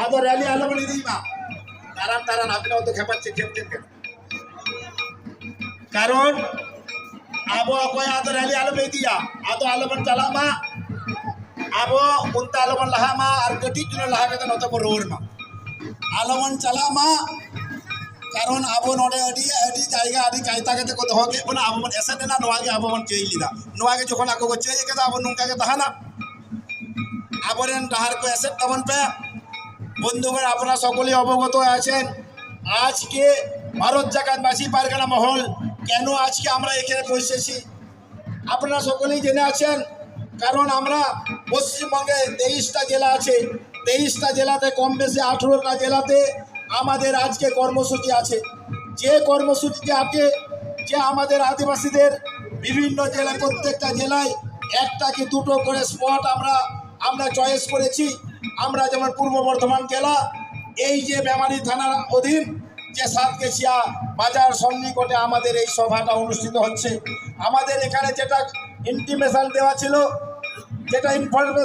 Ado rally alo bani di ma. Taran apna oto khapache khepte ke. Karon abo akoy ado rally alo be dia. Ado alo ban chala ma. Abo unta alo ban laha ma ar gati juno laha ke oto ko road ma. Alo ban chala ma. Karon abo node adi jaiga adi kaita ke ko doge bana abo ban esa dena noa ge abo ban chei lida. Noa ge jokhon ako ko chei ke abo nungka ke tahana. Abo ren dahar ko esa tabon pe বন্ধুগণ আপনারা সকলেই অবগত আছেন আজকে ভারত জাকাতবাসী পারগানা মহল কেন আজকে আমরা এখানে বসেছি আপনারা সকলেই জেনে আছেন কারণ আমরা পশ্চিমবঙ্গে 23টা জেলা আছে 23টা জেলাতে কম বেশি 18টা জেলাতে আমাদের আজকে কর্মসূচি আছে যে কর্মসূচিতে আছে যে আমাদের আদিবাসীদের বিভিন্ন জেলায় প্রত্যেকটা জেলায় একটা কি দুটো করে স্পট আমরা চয়েস করেছি আমরা যেমন পূর্ব বর্ধমান জেলা এই যে বেমারি থানার অধীন যে সাতকেশিয়া বাজার সন্নিকটে আমাদের এই সভাটা অনুষ্ঠিত হচ্ছে আমাদের এখানে যেটা ইনটিমেশন দেওয়া ছিল যেটা ইনফরমেশন